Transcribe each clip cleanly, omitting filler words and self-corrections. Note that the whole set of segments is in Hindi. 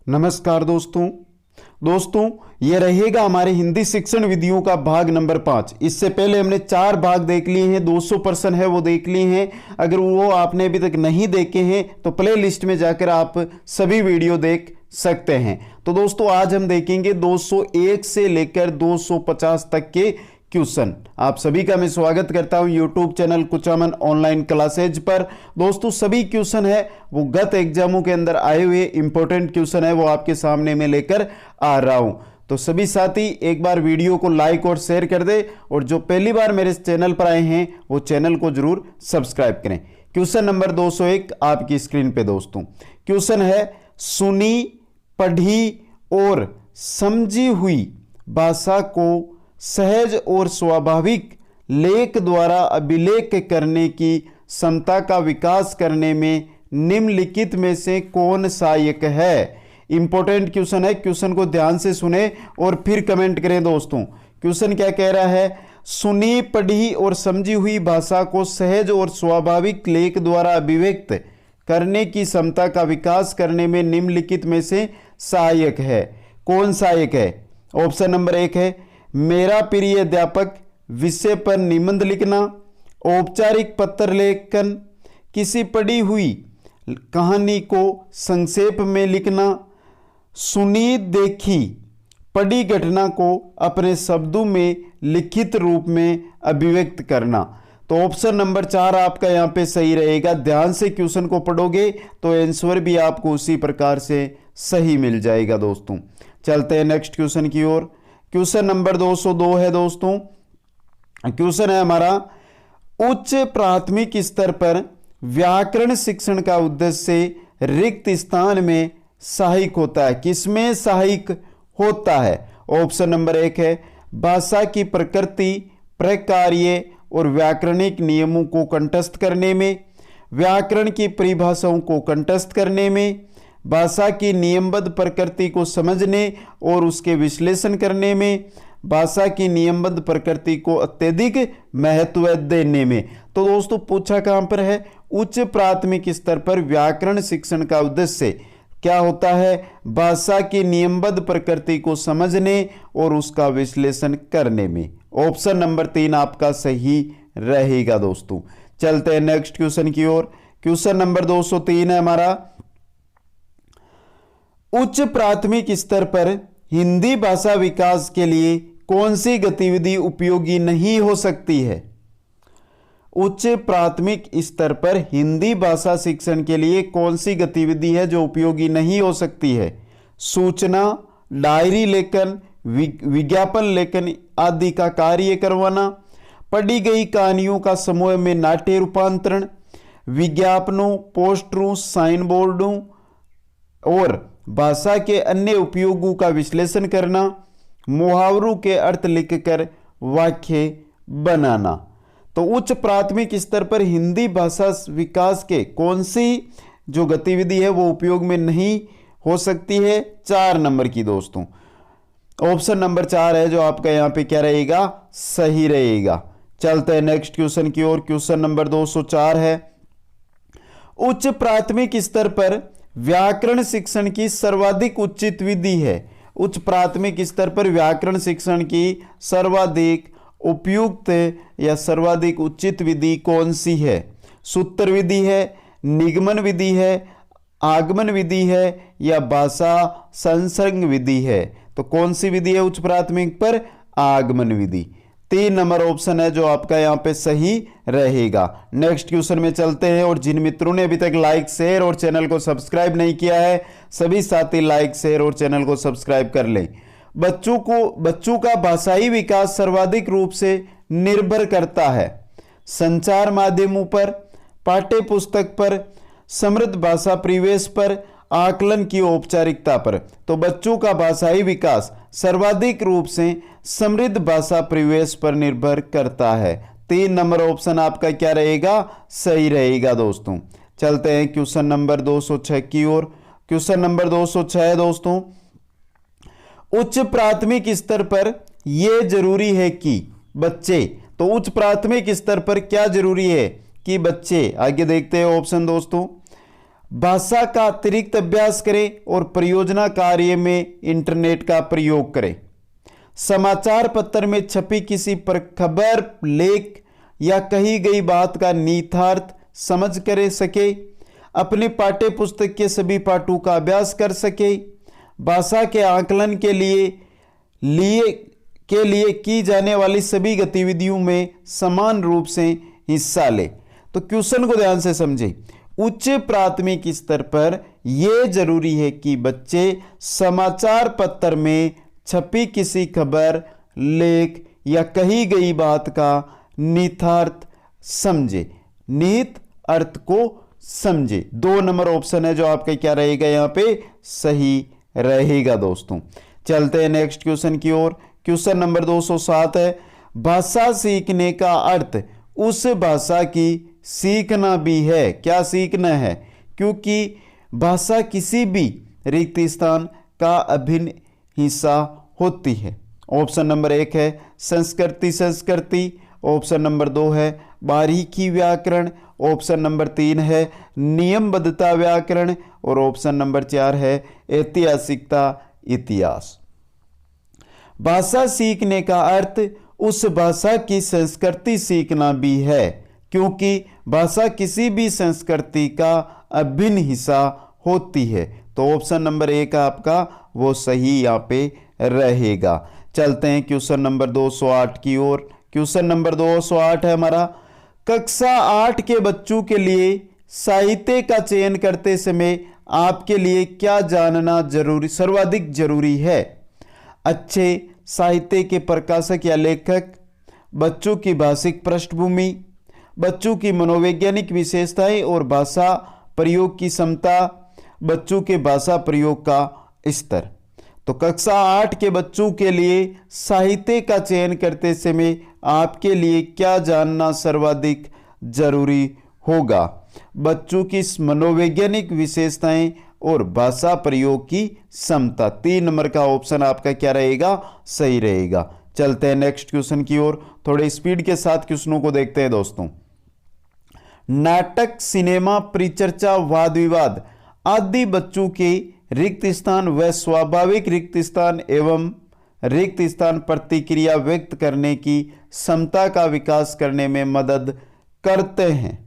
नमस्कार दोस्तों ये रहेगा हमारे हिंदी शिक्षण विधियों का भाग नंबर 5। इससे पहले हमने 4 भाग देख लिए हैं, 200 प्रश्न है वो देख लिए हैं। अगर वो आपने अभी तक नहीं देखे हैं तो प्ले लिस्ट में जाकर आप सभी वीडियो देख सकते हैं। तो दोस्तों आज हम देखेंगे 201 से लेकर 250 तक के क्वेश्चन। आप सभी का मैं स्वागत करता हूं YouTube channel Kuchaman online classes पर। दोस्तों सभी क्वेश्चन है वो गत एग्जामों के अंदर आए हुए इंपॉर्टेंट क्वेश्चन है वो आपके सामने में लेकर आ रहा हूं। तो सभी साथी एक बार वीडियो को लाइक और शेयर कर दे, और जो पहली बार मेरे चैनल पर आए हैं वो चैनल को जरूर सब्सक्राइब करें। क्वेश्चन नंबर 201 आपकी स्क्रीन पे दोस्तों क्वेश्चन है, सुनी पढ़ी और समझी हुई भाषा को सहज और स्वाभाविक लेख द्वारा अभिलेख करने की क्षमता का विकास करने में निम्नलिखित में से कौन सहायक है। इंपॉर्टेंट क्वेश्चन है, क्वेश्चन को ध्यान से सुने और फिर कमेंट करें दोस्तों। क्वेश्चन क्या कह रहा है, सुनी पढ़ी और समझी हुई भाषा को सहज और स्वाभाविक लेख द्वारा अभिव्यक्त करने की क्षमता का विकास करने में निम्नलिखित में से सहायक है। कौन सहायक है? ऑप्शन नंबर 1 है मेरा प्रिय अध्यापक, विषय पर निबंध लिखना, औपचारिक पत्र लेखन, किसी पढ़ी हुई कहानी को संक्षेप में लिखना, सुनी देखी पढ़ी घटना को अपने शब्दों में लिखित रूप में अभिव्यक्त करना। तो ऑप्शन नंबर 4 आपका यहाँ पे सही रहेगा। ध्यान से क्वेश्चन को पढ़ोगे तो आंसर भी आपको उसी प्रकार से सही मिल जाएगा दोस्तों। चलते हैं नेक्स्ट क्वेश्चन की ओर। क्वेश्चन नंबर 202 है दोस्तों। क्वेश्चन है हमारा, उच्च प्राथमिक स्तर पर व्याकरण शिक्षण का उद्देश्य रिक्त स्थान में सहायक होता है। किसमें सहायक होता है? ऑप्शन नंबर 1 है भाषा की प्रकृति, प्रकार्य और व्याकरणिक नियमों को कंठस्थ करने में, व्याकरण की परिभाषाओं को कंठस्थ करने में, भाषा की नियमबद्ध प्रकृति को समझने और उसके विश्लेषण करने में, भाषा की नियमबद्ध प्रकृति को अत्यधिक महत्व देने में। तो दोस्तों पूछा कहां पर है? उच्च प्राथमिक स्तर पर व्याकरण शिक्षण का उद्देश्य क्या होता है? भाषा की नियमबद्ध प्रकृति को समझने और उसका विश्लेषण करने में। ऑप्शन नंबर 3 आपका सही रहेगा दोस्तों। चलते हैं नेक्स्ट क्वेश्चन की ओर। क्वेश्चन नंबर 203 है हमारा, उच्च प्राथमिक स्तर पर हिंदी भाषा विकास के लिए कौन सी गतिविधि उपयोगी नहीं हो सकती है? उच्च प्राथमिक स्तर पर हिंदी भाषा शिक्षण के लिए कौन सी गतिविधि है जो उपयोगी नहीं हो सकती है? सूचना, डायरी लेखन, विज्ञापन लेखन आदि का कार्य करवाना, पढ़ी गई कहानियों का समूह में नाट्य रूपांतरण, विज्ञापनों, पोस्टरों, साइन बोर्डों और भाषा के अन्य उपयोगों का विश्लेषण करना, मुहावरों के अर्थ लिखकर वाक्य बनाना। तो उच्च प्राथमिक स्तर पर हिंदी भाषा विकास के कौन सी जो गतिविधि है वो उपयोग में नहीं हो सकती है? 4 नंबर की दोस्तों। ऑप्शन नंबर 4 है जो आपका यहाँ पे क्या रहेगा? सही रहेगा। चलते हैं नेक्स्ट क्वेश्चन की ओर। क्वेश्चन नंबर 204 है, उच्च प्राथमिक स्तर पर व्याकरण शिक्षण की सर्वाधिक उचित विधि है। उच्च प्राथमिक स्तर पर व्याकरण शिक्षण की सर्वाधिक उपयुक्त या सर्वाधिक उचित विधि कौन सी है? सूत्र विधि है, निगमन विधि है, आगमन विधि है या भाषा संसर्ग विधि है? तो कौन सी विधि है उच्च प्राथमिक पर? आगमन विधि। 3 नंबर ऑप्शन है जो आपका यहाँ पे सही रहेगा। नेक्स्ट क्वेश्चन में चलते हैं, और जिन मित्रों ने अभी तक लाइक शेयर और चैनल को सब्सक्राइब नहीं किया है सभी साथी लाइक शेयर और चैनल को सब्सक्राइब कर लें। बच्चों का भाषाई विकास सर्वाधिक रूप से निर्भर करता है संचार माध्यमों पर, पाठ्य पुस्तक पर, समृद्ध भाषा परिवेश पर, आकलन की औपचारिकता पर। तो बच्चों का भाषाई विकास सर्वाधिक रूप से समृद्ध भाषा परिवेश पर निर्भर करता है। 3 नंबर ऑप्शन आपका क्या रहेगा? सही रहेगा दोस्तों। चलते हैं क्वेश्चन नंबर 206 की ओर। क्वेश्चन नंबर 206 है दोस्तों, उच्च प्राथमिक स्तर पर यह जरूरी है कि बच्चे, तो उच्च प्राथमिक स्तर पर क्या जरूरी है कि बच्चे, आगे देखते हैं ऑप्शन दोस्तों, भाषा का अतिरिक्त अभ्यास करें और परियोजना कार्य में इंटरनेट का प्रयोग करें। समाचार पत्र में छपी किसी पर खबर, लेख या कही गई बात का निहितार्थ समझ कर सके। अपनी पाठ्य पुस्तक के सभी पाठों का अभ्यास कर सके। भाषा के आकलन के लिए की जाने वाली सभी गतिविधियों में समान रूप से हिस्सा ले। तो क्वेश्चन को ध्यान से समझें। उच्च प्राथमिक स्तर पर यह जरूरी है कि बच्चे समाचार पत्र में छपी किसी खबर, लेख या कही गई बात का निहितार्थ समझे, निहित अर्थ को समझे। 2 नंबर ऑप्शन है जो आपका क्या रहेगा, यहां पे सही रहेगा। दोस्तों चलते हैं नेक्स्ट क्वेश्चन की ओर। क्वेश्चन नंबर 207 है, भाषा सीखने का अर्थ उस भाषा की सीखना भी है। क्या सीखना है? क्योंकि भाषा किसी भी रिक्त स्थान का अभिन्न हिस्सा होती है। ऑप्शन नंबर 1 है संस्कृति। ऑप्शन नंबर 2 है बारीकी व्याकरण। ऑप्शन नंबर 3 है नियमबद्धता व्याकरण और ऑप्शन नंबर 4 है ऐतिहासिकता इतिहास। भाषा सीखने का अर्थ उस भाषा की संस्कृति सीखना भी है, क्योंकि भाषा किसी भी संस्कृति का अभिन्न हिस्सा होती है। तो ऑप्शन नंबर 1 आपका वो सही यहाँ पे रहेगा। चलते हैं क्वेश्चन नंबर 208 की ओर। क्वेश्चन नंबर 208 है हमारा, कक्षा 8 के बच्चों के लिए साहित्य का चयन करते समय आपके लिए क्या जानना सर्वाधिक जरूरी है? अच्छे साहित्य के प्रकाशक या लेखक, बच्चों की भाषिक पृष्ठभूमि, बच्चों की मनोवैज्ञानिक विशेषताएं और भाषा प्रयोग की क्षमता, बच्चों के भाषा प्रयोग का स्तर। तो कक्षा 8 के बच्चों के लिए साहित्य का चयन करते समय आपके लिए क्या जानना सर्वाधिक जरूरी होगा? बच्चों की मनोवैज्ञानिक विशेषताएं और भाषा प्रयोग की क्षमता। 3 नंबर का ऑप्शन आपका क्या रहेगा? सही रहेगा। चलते हैं नेक्स्ट क्वेश्चन की ओर। थोड़े स्पीड के साथ क्वेश्चनों को देखते हैं दोस्तों। नाटक, सिनेमा, परिचर्चा, वाद विवाद आदि बच्चों के रिक्त स्थान व स्वाभाविक रिक्त स्थान एवं रिक्त स्थान प्रतिक्रिया व्यक्त करने की क्षमता का विकास करने में मदद करते हैं।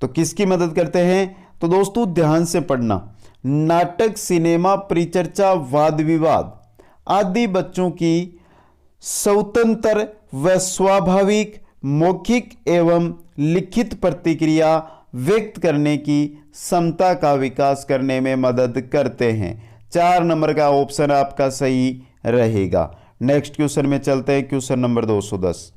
तो किसकी मदद करते हैं? तो दोस्तों ध्यान से पढ़ना। नाटक, सिनेमा, परिचर्चा, वाद विवाद आदि बच्चों की स्वतंत्र व स्वाभाविक मौखिक एवं लिखित प्रतिक्रिया व्यक्त करने की क्षमता का विकास करने में मदद करते हैं। 4 नंबर का ऑप्शन आपका सही रहेगा। नेक्स्ट क्वेश्चन में चलते हैं। क्वेश्चन नंबर 210,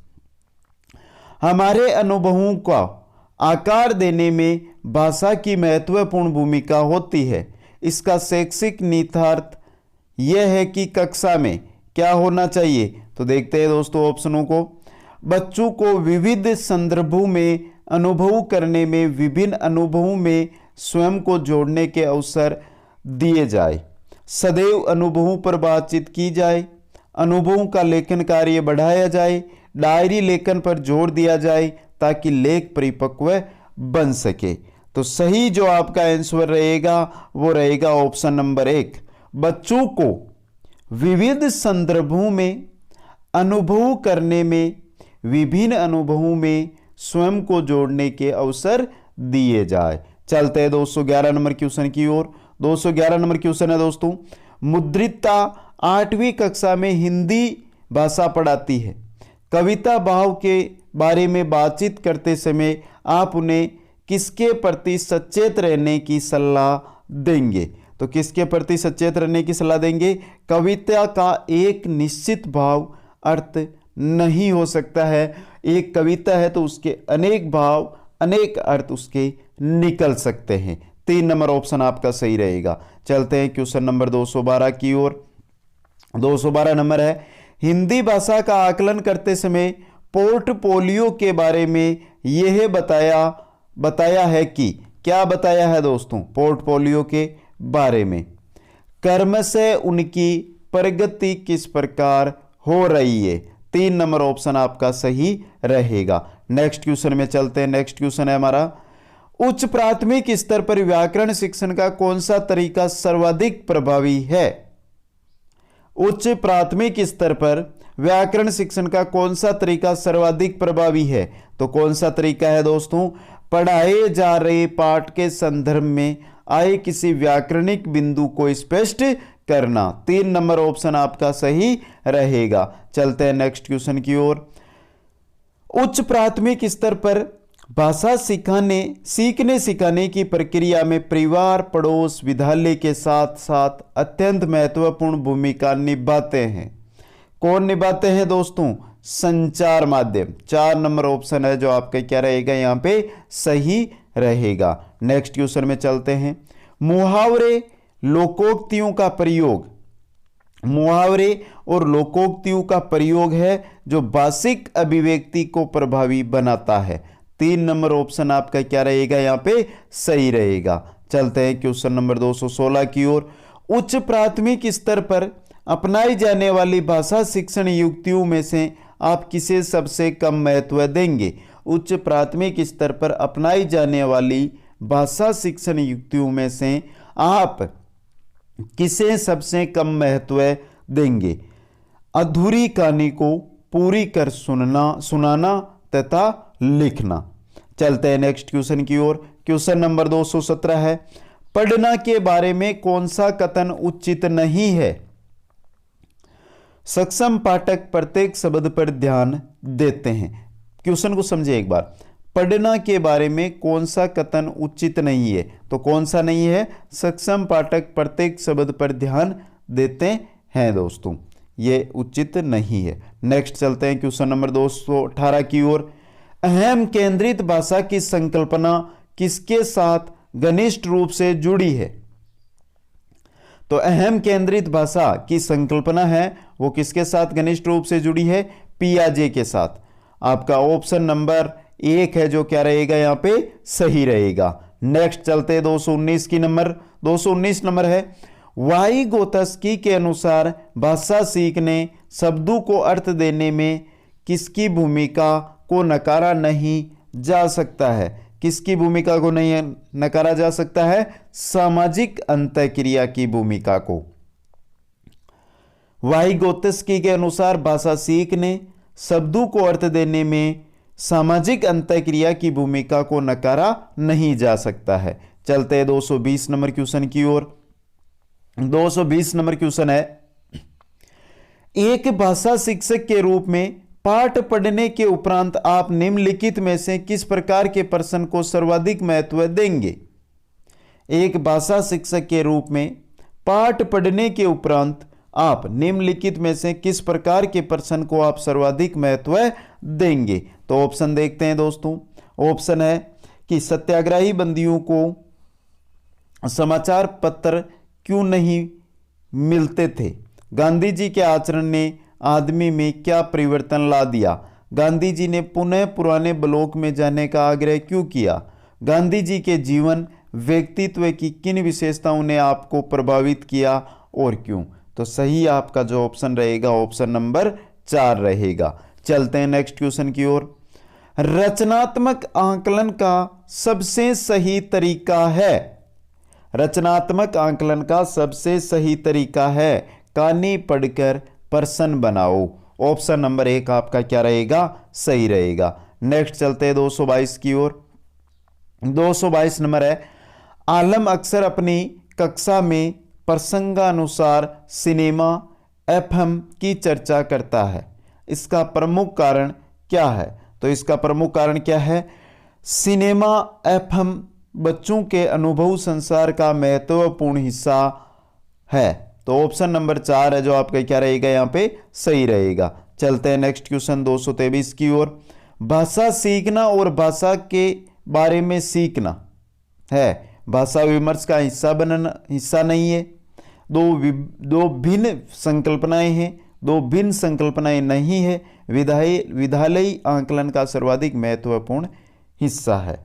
हमारे अनुभवों का आकार देने में भाषा की महत्वपूर्ण भूमिका होती है। इसका शैक्षिक निहितार्थ यह है कि कक्षा में क्या होना चाहिए? तो देखते हैं दोस्तों ऑप्शनों को। बच्चों को विविध संदर्भों में अनुभव करने में, विभिन्न अनुभवों में स्वयं को जोड़ने के अवसर दिए जाए, सदैव अनुभवों पर बातचीत की जाए, अनुभवों का लेखन कार्य बढ़ाया जाए, डायरी लेखन पर जोर दिया जाए ताकि लेख परिपक्व बन सके। तो सही जो आपका आंसर रहेगा वो रहेगा ऑप्शन नंबर 1। बच्चों को विविध संदर्भों में अनुभव करने में, विभिन्न अनुभवों में स्वयं को जोड़ने के अवसर दिए जाए। चलते हैं 211 नंबर क्वेश्चन की ओर। 211 नंबर क्वेश्चन है दोस्तों, मुद्रिता 8वीं कक्षा में हिंदी भाषा पढ़ाती है। कविता भाव के बारे में बातचीत करते समय आप उन्हें किसके प्रति सचेत रहने की सलाह देंगे? तो किसके प्रति सचेत रहने की सलाह देंगे? कविता का एक निश्चित भाव अर्थ नहीं हो सकता है। एक कविता है तो उसके अनेक भाव, अनेक अर्थ उसके निकल सकते हैं। 3 नंबर ऑप्शन आपका सही रहेगा। चलते हैं क्वेश्चन नंबर 212 की ओर। 212 नंबर है, हिंदी भाषा का आकलन करते समय पोर्टफोलियो के बारे में यह बताया है कि, क्या बताया है दोस्तों? पोर्टफोलियो के बारे में क्रमशः उनकी प्रगति किस प्रकार हो रही है। 3 नंबर ऑप्शन आपका सही रहेगा। नेक्स्ट क्वेश्चन में चलते हैं। नेक्स्ट क्वेश्चन है हमारा, उच्च प्राथमिक स्तर पर व्याकरण शिक्षण का कौन सा तरीका सर्वाधिक प्रभावी है? उच्च प्राथमिक स्तर पर व्याकरण शिक्षण का कौन सा तरीका सर्वाधिक प्रभावी है? तो कौन सा तरीका है दोस्तों? पढ़ाए जा रहे पाठ के संदर्भ में आए किसी व्याकरणिक बिंदु को स्पष्ट करना। 3 नंबर ऑप्शन आपका सही रहेगा। चलते हैं नेक्स्ट क्वेश्चन की ओर। उच्च प्राथमिक स्तर पर भाषा सीखने सिखाने की प्रक्रिया में परिवार, पड़ोस, विद्यालय के साथ साथ अत्यंत महत्वपूर्ण भूमिका निभाते हैं। कौन निभाते हैं दोस्तों? संचार माध्यम। 4 नंबर ऑप्शन है जो आपका क्या रहेगा, यहां पे सही रहेगा। नेक्स्ट क्वेश्चन में चलते हैं। मुहावरे, लोकोक्तियों का प्रयोग। मुहावरे और लोकोक्तियों का प्रयोग है जो भाषिक अभिव्यक्ति को प्रभावी बनाता है। 3 नंबर ऑप्शन आपका क्या रहेगा, यहां पे सही रहेगा। चलते हैं क्वेश्चन नंबर 216 की ओर। उच्च प्राथमिक स्तर पर अपनाई जाने वाली भाषा शिक्षण युक्तियों में से आप किसे सबसे कम महत्व देंगे? उच्च प्राथमिक स्तर पर अपनाई जाने वाली भाषा शिक्षण युक्तियों में से आप किसे सबसे कम महत्व देंगे? अधूरी कहानी को पूरी कर सुनाना तथा लिखना। चलते हैं नेक्स्ट क्वेश्चन की ओर। क्वेश्चन नंबर 217 है, पढ़ना के बारे में कौन सा कथन उचित नहीं है? सक्षम पाठक प्रत्येक शब्द पर ध्यान देते हैं। क्वेश्चन को समझिए एक बार। पढ़ना के बारे में कौन सा कथन उचित नहीं है? तो कौन सा नहीं है? सक्षम पाठक प्रत्येक शब्द पर ध्यान देते हैं दोस्तों, ये उचित नहीं है। नेक्स्ट चलते हैं क्वेश्चन नंबर 218 की ओर। अहम केंद्रित भाषा की संकल्पना किसके साथ घनिष्ठ रूप से जुड़ी है? तो अहम केंद्रित भाषा की संकल्पना है वो किसके साथ घनिष्ठ रूप से जुड़ी है? पियाजे के साथ। आपका ऑप्शन नंबर 1 है जो क्या रहेगा, यहां पे सही रहेगा। नेक्स्ट चलते हैं 219 नंबर है, वाइगोत्स्की के अनुसार भाषा सीखने, शब्दों को अर्थ देने में किसकी भूमिका को नकारा नहीं जा सकता है? किसकी भूमिका को नहीं नकारा जा सकता है? सामाजिक अंतःक्रिया की भूमिका को। वाइगोत्स्की के अनुसार भाषा सीखने, शब्दों को अर्थ देने में सामाजिक अंतःक्रिया की भूमिका को नकारा नहीं जा सकता है। चलते हैं 220 नंबर क्वेश्चन की ओर। 220 नंबर क्वेश्चन है, एक भाषा शिक्षक के रूप में पाठ पढ़ने के उपरांत आप निम्नलिखित में से किस प्रकार के प्रश्न को सर्वाधिक महत्व देंगे? एक भाषा शिक्षक के रूप में पाठ पढ़ने के उपरांत आप निम्नलिखित में से किस प्रकार के प्रश्न को आप सर्वाधिक महत्व देंगे? तो ऑप्शन देखते हैं दोस्तों। ऑप्शन है कि सत्याग्रही बंदियों को समाचार पत्र क्यों नहीं मिलते थे? गांधी जी के आचरण ने आदमी में क्या परिवर्तन ला दिया? गांधी जी ने पुनः पुराने ब्लॉक में जाने का आग्रह क्यों किया? गांधी जी के जीवन व्यक्तित्व की किन विशेषताओं ने आपको प्रभावित किया और क्यों? तो सही आपका जो ऑप्शन रहेगा ऑप्शन नंबर 4 रहेगा। चलते हैं नेक्स्ट क्वेश्चन की ओर। रचनात्मक आकलन का सबसे सही तरीका है? रचनात्मक आकलन का सबसे सही तरीका है कहानी पढ़कर प्रश्न बनाओ। ऑप्शन नंबर 1 आपका क्या रहेगा? सही रहेगा। नेक्स्ट चलते हैं 222 की ओर। 222 नंबर है, आलम अक्सर अपनी कक्षा में प्रसंगानुसार सिनेमा एफएम की चर्चा करता है, इसका प्रमुख कारण क्या है? तो इसका प्रमुख कारण क्या है? सिनेमा एफएम बच्चों के अनुभव संसार का महत्वपूर्ण हिस्सा है। तो ऑप्शन नंबर 4 है जो आपका क्या रहेगा, यहां पे सही रहेगा। चलते हैं नेक्स्ट क्वेश्चन 223 की ओर। भाषा सीखना और भाषा के बारे में सीखना है भाषा विमर्श का हिस्सा नहीं है। दो भिन्न संकल्पनाएं हैं, दो भिन्न संकल्पनाएं नहीं है। विद्यालयी आकलन का सर्वाधिक महत्वपूर्ण हिस्सा है।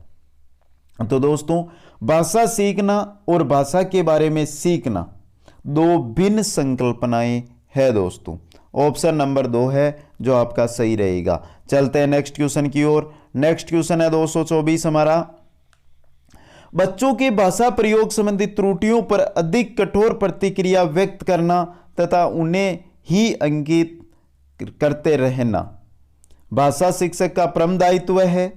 तो दोस्तों, भाषा सीखना और भाषा के बारे में सीखना दो भिन्न संकल्पनाएं है दोस्तों। ऑप्शन नंबर 2 है जो आपका सही रहेगा। चलते हैं नेक्स्ट क्वेश्चन की ओर। नेक्स्ट क्वेश्चन है 224 हमारा। बच्चों की भाषा प्रयोग संबंधी त्रुटियों पर अधिक कठोर प्रतिक्रिया व्यक्त करना तथा उन्हें ही अंकित करते रहना भाषा शिक्षक का प्रथम दायित्व है।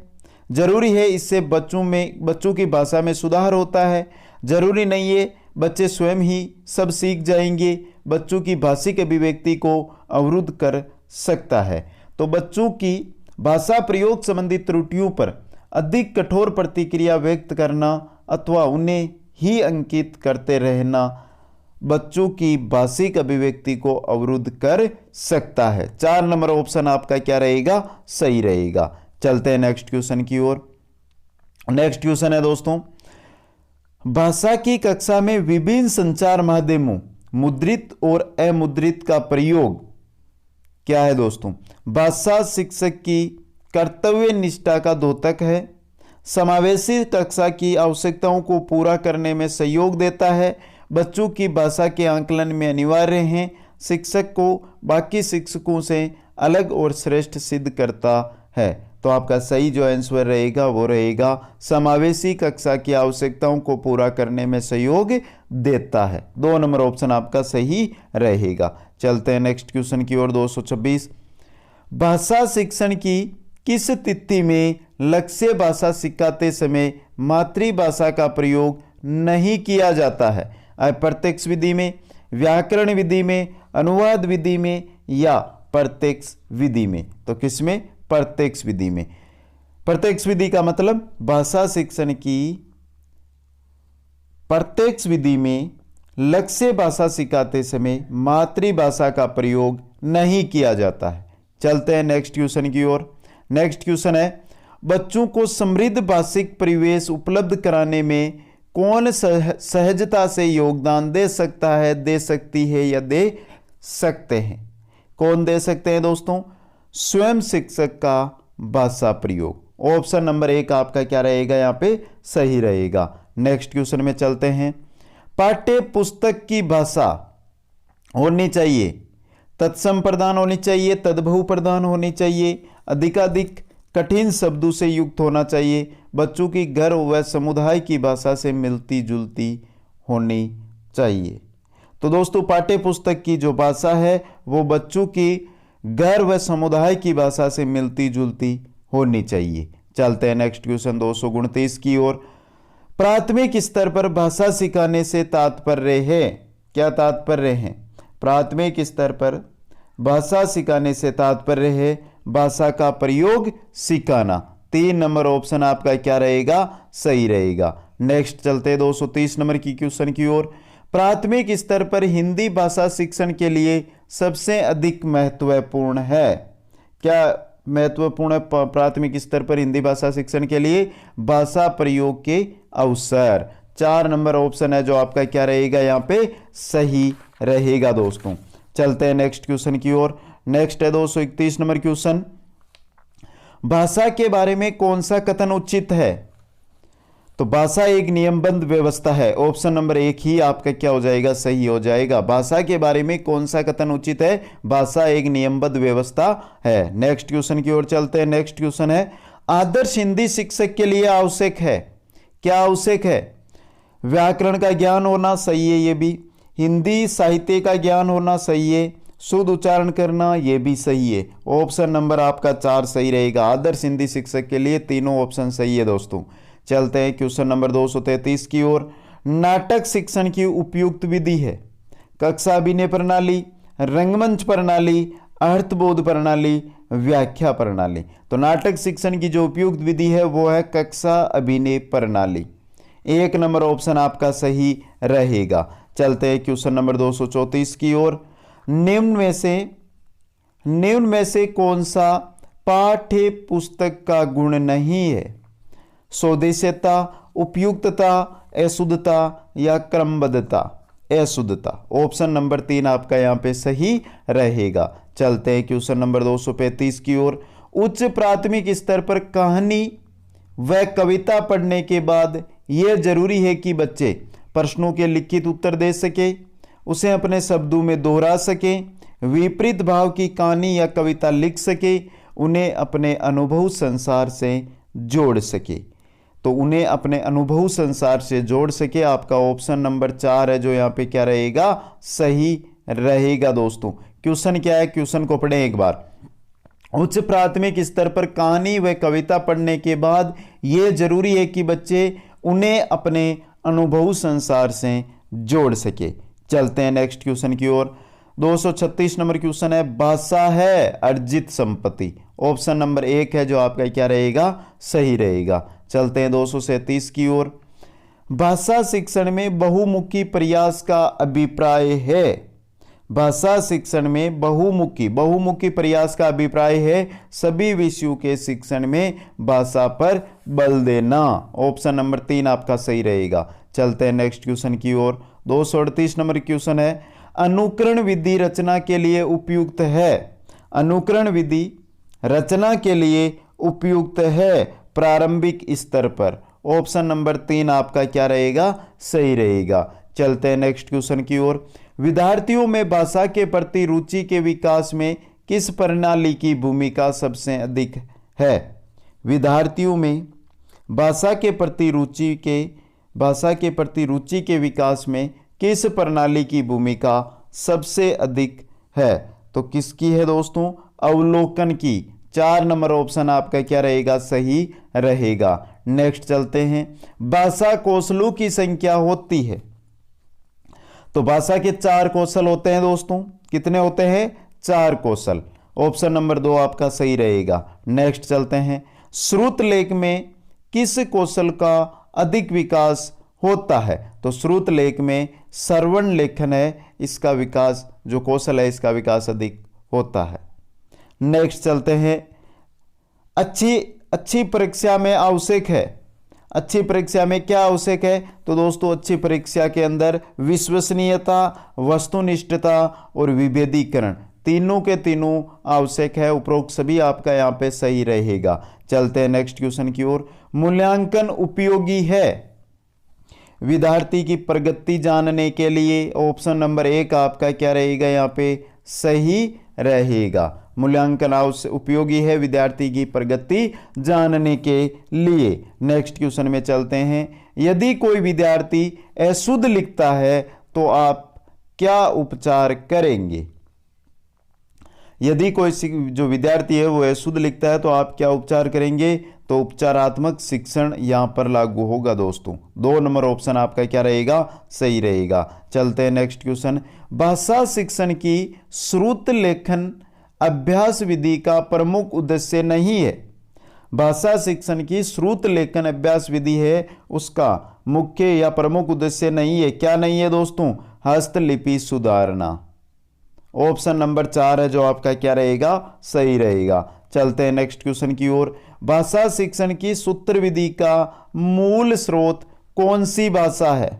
जरूरी है इससे बच्चों की भाषा में सुधार होता है। जरूरी नहीं है बच्चे स्वयं ही सब सीख जाएंगे, बच्चों की भाषिक अभिव्यक्ति को अवरुद्ध कर सकता है। तो बच्चों की भाषा प्रयोग संबंधी त्रुटियों पर अधिक कठोर प्रतिक्रिया व्यक्त करना अथवा उन्हें ही अंकित करते रहना बच्चों की भाषिक अभिव्यक्ति को अवरुद्ध कर सकता है। 4 नंबर ऑप्शन आपका क्या रहेगा, सही रहेगा। चलते हैं नेक्स्ट क्वेश्चन की ओर। नेक्स्ट क्वेश्चन है दोस्तों, भाषा की कक्षा में विभिन्न संचार माध्यमों मुद्रित और अमुद्रित का प्रयोग क्या है दोस्तों। भाषा शिक्षक की कर्तव्य निष्ठा का द्योतक है, समावेशी कक्षा की आवश्यकताओं को पूरा करने में सहयोग देता है, बच्चों की भाषा के आकलन में अनिवार्य है, शिक्षक को बाकी शिक्षकों से अलग और श्रेष्ठ सिद्ध करता है। तो आपका सही जो आंसर रहेगा वो रहेगा समावेशी कक्षा की आवश्यकताओं को पूरा करने में सहयोग देता है। 2 नंबर ऑप्शन आपका सही रहेगा। चलते हैं नेक्स्ट क्वेश्चन की ओर। 226, भाषा शिक्षण की किस तिथि में लक्ष्य भाषा सिखाते समय मातृभाषा का प्रयोग नहीं किया जाता है। अप्रत्यक्ष विधि में, व्याकरण विधि में, अनुवाद विधि में या प्रत्यक्ष विधि में। तो किसमें, प्रत्यक्ष विधि में। प्रत्यक्ष विधि का मतलब भाषा शिक्षण की प्रत्यक्ष विधि में लक्ष्य भाषा सिखाते समय मातृभाषा का प्रयोग नहीं किया जाता है। चलते हैं नेक्स्ट क्वेश्चन की ओर। नेक्स्ट क्वेश्चन है, बच्चों को समृद्ध भाषिक परिवेश उपलब्ध कराने में कौन सहजता से योगदान दे सकता है, दे सकती है या दे सकते हैं। कौन दे सकते हैं दोस्तों, स्वयं शिक्षक का भाषा प्रयोग। ऑप्शन नंबर 1 आपका क्या रहेगा, यहाँ पे सही रहेगा। नेक्स्ट क्वेश्चन में चलते हैं, पाठ्य पुस्तक की भाषा होनी चाहिए तत्सम प्रधान होनी चाहिए, तद्भव प्रधान होनी चाहिए, अधिकाधिक कठिन शब्दों से युक्त होना चाहिए, बच्चों की घर व समुदाय की भाषा से मिलती जुलती होनी चाहिए। तो दोस्तों पाठ्य पुस्तक की जो भाषा है वो बच्चों की घर व समुदाय की भाषा से मिलती जुलती होनी चाहिए। चलते हैं नेक्स्ट क्वेश्चन 229 की ओर। प्राथमिक स्तर पर भाषा सिखाने से तात्पर्य है, क्या तात्पर्य है। प्राथमिक स्तर पर भाषा सिखाने से तात्पर्य है भाषा का प्रयोग सिखाना। 3 नंबर ऑप्शन आपका क्या रहेगा, सही रहेगा। नेक्स्ट चलते हैं 230 नंबर की क्वेश्चन की ओर। प्राथमिक स्तर पर हिंदी भाषा शिक्षण के लिए सबसे अधिक महत्वपूर्ण है, क्या महत्वपूर्ण है प्राथमिक स्तर पर हिंदी भाषा शिक्षण के लिए, भाषा प्रयोग के अवसर। 4 नंबर ऑप्शन है जो आपका क्या रहेगा, यहाँ पे सही रहेगा दोस्तों। चलते हैं नेक्स्ट क्वेश्चन की ओर। नेक्स्ट है 231 नंबर क्वेश्चन, भाषा के बारे में कौन सा कथन उचित है। तो भाषा एक नियमबद्ध व्यवस्था है। ऑप्शन नंबर 1 ही आपका क्या हो जाएगा, सही हो जाएगा। भाषा के बारे में कौन सा कथन उचित है, भाषा एक नियमबद्ध व्यवस्था है। नेक्स्ट क्वेश्चन की ओर चलते हैं। नेक्स्ट क्वेश्चन है, आदर्श हिंदी शिक्षक के लिए आवश्यक है, क्या आवश्यक है। व्याकरण का ज्ञान होना सही है, ये भी। हिंदी साहित्य का ज्ञान होना सही है। शुद्ध उच्चारण करना, ये भी सही है। ऑप्शन नंबर आपका 4 सही रहेगा। आदर्श हिंदी शिक्षक के लिए तीनों ऑप्शन सही है दोस्तों। चलते हैं क्वेश्चन नंबर 233 की ओर। नाटक शिक्षण की उपयुक्त विधि है कक्षा अभिनय प्रणाली, रंगमंच प्रणाली, अर्थबोध प्रणाली, व्याख्या प्रणाली। तो नाटक शिक्षण की जो उपयुक्त विधि है वो है कक्षा अभिनय प्रणाली। 1 नंबर ऑप्शन आपका सही रहेगा। चलते हैं क्वेश्चन नंबर 234 की ओर। निम्न में से कौन सा पाठ्य पुस्तक का गुण नहीं है। स्वदेशीयता, उपयुक्तता, अशुद्धता या क्रमबद्धता। अशुद्धता। ऑप्शन नंबर 3 आपका यहाँ पे सही रहेगा। चलते हैं क्वेश्चन नंबर 235 की ओर। उच्च प्राथमिक स्तर पर कहानी व कविता पढ़ने के बाद यह जरूरी है कि बच्चे प्रश्नों के लिखित उत्तर दे सके, उसे अपने शब्दों में दोहरा सके, विपरीत भाव की कहानी या कविता लिख सके, उन्हें अपने अनुभव संसार से जोड़ सके। तो उन्हें अपने अनुभव संसार से जोड़ सके। आपका ऑप्शन नंबर 4 है जो यहाँ पे क्या रहेगा, सही रहेगा दोस्तों। क्वेश्चन क्या है, क्वेश्चन को पढ़ें एक बार। उच्च प्राथमिक स्तर पर कहानी व कविता पढ़ने के बाद यह जरूरी है कि बच्चे उन्हें अपने अनुभव संसार से जोड़ सके। चलते हैं नेक्स्ट क्वेश्चन की ओर। 236 नंबर क्वेश्चन है, भाषा है अर्जित संपत्ति। ऑप्शन नंबर 1 है जो आपका क्या रहेगा, सही रहेगा। चलते हैं 237 की ओर। भाषा शिक्षण में बहुमुखी प्रयास का अभिप्राय है। भाषा शिक्षण में बहुमुखी प्रयास का अभिप्राय है सभी विषयों के शिक्षण में भाषा पर बल देना। ऑप्शन नंबर 3 आपका सही रहेगा। चलते हैं नेक्स्ट क्वेश्चन की ओर। 238 नंबर क्वेश्चन है, अनुकरण विधि रचना के लिए उपयुक्त है। अनुकरण विधि रचना के लिए उपयुक्त है प्रारंभिक स्तर पर। ऑप्शन नंबर 3 आपका क्या रहेगा, सही रहेगा। चलते हैं नेक्स्ट क्वेश्चन की ओर। विद्यार्थियों में भाषा के प्रति रुचि के विकास में किस प्रणाली की भूमिका सबसे अधिक है। विद्यार्थियों में भाषा के प्रति रुचि के विकास में किस प्रणाली की भूमिका सबसे अधिक है, तो किसकी है दोस्तों, अवलोकन की। 4 नंबर ऑप्शन आपका क्या रहेगा, सही रहेगा। नेक्स्ट चलते हैं। भाषा कौशलों की संख्या होती है, तो भाषा के 4 कौशल होते हैं दोस्तों। कितने होते हैं, 4 कौशल। ऑप्शन नंबर 2 आपका सही रहेगा। नेक्स्ट चलते हैं। श्रुत लेख में किस कौशल का अधिक विकास होता है, तो श्रुत लेख में श्रवण लेखन है, इसका विकास जो कौशल है इसका विकास अधिक होता है। नेक्स्ट चलते हैं। अच्छी परीक्षा में आवश्यक है। अच्छी परीक्षा में क्या आवश्यक है, तो दोस्तों अच्छी परीक्षा के अंदर विश्वसनीयता, वस्तुनिष्ठता और विभेदीकरण तीनों के तीनों आवश्यक है। उपरोक्त सभी आपका यहाँ पे सही रहेगा। चलते हैं नेक्स्ट क्वेश्चन की ओर। मूल्यांकन उपयोगी है विद्यार्थी की प्रगति जानने के लिए। ऑप्शन नंबर 1 आपका क्या रहेगा, यहाँ पे सही रहेगा। मूल्यांकन उपयोगी है विद्यार्थी की प्रगति जानने के लिए। नेक्स्ट क्वेश्चन में चलते हैं। यदि कोई विद्यार्थी अशुद्ध लिखता है तो आप क्या उपचार करेंगे। यदि कोई जो विद्यार्थी है वो अशुद्ध लिखता है तो आप क्या उपचार करेंगे, तो उपचारात्मक शिक्षण यहां पर लागू होगा दोस्तों। 2 नंबर ऑप्शन आपका क्या रहेगा, सही रहेगा। चलते हैं नेक्स्ट क्वेश्चन। भाषा शिक्षण की श्रुत लेखन अभ्यास विधि का प्रमुख उद्देश्य नहीं है। भाषा शिक्षण की श्रुत लेखन अभ्यास विधि है, उसका मुख्य या प्रमुख उद्देश्य नहीं है। क्या नहीं है दोस्तों, हस्तलिपि सुधारना। ऑप्शन नंबर 4 है जो आपका क्या रहेगा, सही रहेगा। चलते हैं नेक्स्ट क्वेश्चन की ओर। भाषा शिक्षण की सूत्र विधि का मूल स्रोत कौन सी भाषा है।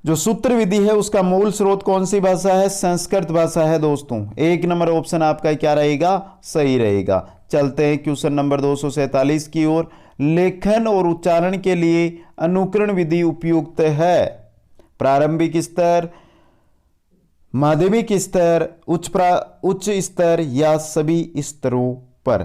जो सूत्र विधि है उसका मूल स्रोत कौन सी भाषा है, संस्कृत भाषा है दोस्तों। 1 नंबर ऑप्शन आपका क्या रहेगा, सही रहेगा। चलते हैं क्वेश्चन नंबर 247 की ओर। लेखन और उच्चारण के लिए अनुकरण विधि उपयुक्त है। प्रारंभिक स्तर, माध्यमिक स्तर, उच्च स्तर या सभी स्तरों पर।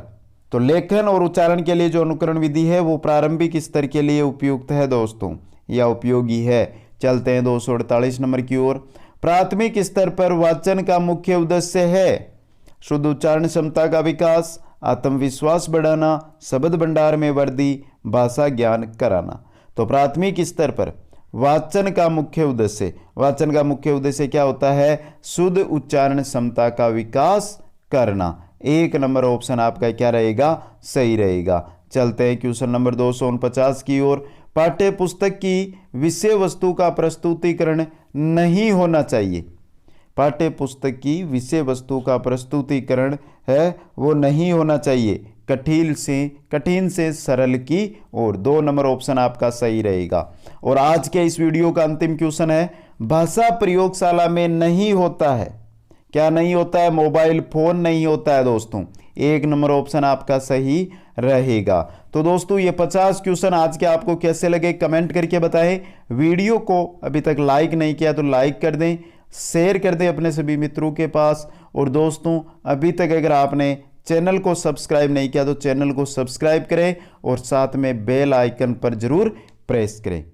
तो लेखन और उच्चारण के लिए जो अनुकरण विधि है वो प्रारंभिक स्तर के लिए उपयुक्त है दोस्तों, या उपयोगी है। चलते हैं 248 नंबर की ओर। प्राथमिक स्तर पर वाचन का मुख्य उद्देश्य है शुद्ध उच्चारण क्षमता का विकास, आत्मविश्वास बढ़ाना, शब्द भंडार में वृद्धि, भाषा ज्ञान कराना। तो प्राथमिक स्तर पर वाचन का मुख्य उद्देश्य क्या होता है, शुद्ध उच्चारण क्षमता का विकास करना। 1 नंबर ऑप्शन आपका क्या रहेगा, सही रहेगा। चलते हैं क्वेश्चन नंबर 249 की ओर। पाठ्य पुस्तक की विषय वस्तु का प्रस्तुतिकरण नहीं होना चाहिए। पाठ्य पुस्तक की विषय वस्तु का प्रस्तुतिकरण है वो नहीं होना चाहिए, कठिन से सरल की ओर। 2 नंबर ऑप्शन आपका सही रहेगा। और आज के इस वीडियो का अंतिम क्वेश्चन है, भाषा प्रयोगशाला में नहीं होता है। क्या नहीं होता है, मोबाइल फोन नहीं होता है दोस्तों। 1 नंबर ऑप्शन आपका सही रहेगा। तो दोस्तों ये 50 क्वेश्चन आज के आपको कैसे लगे कमेंट करके बताएं। वीडियो को अभी तक लाइक नहीं किया तो लाइक कर दें, शेयर कर दें अपने सभी मित्रों के पास। और दोस्तों अभी तक अगर आपने चैनल को सब्सक्राइब नहीं किया तो चैनल को सब्सक्राइब करें और साथ में बेल आइकन पर जरूर प्रेस करें।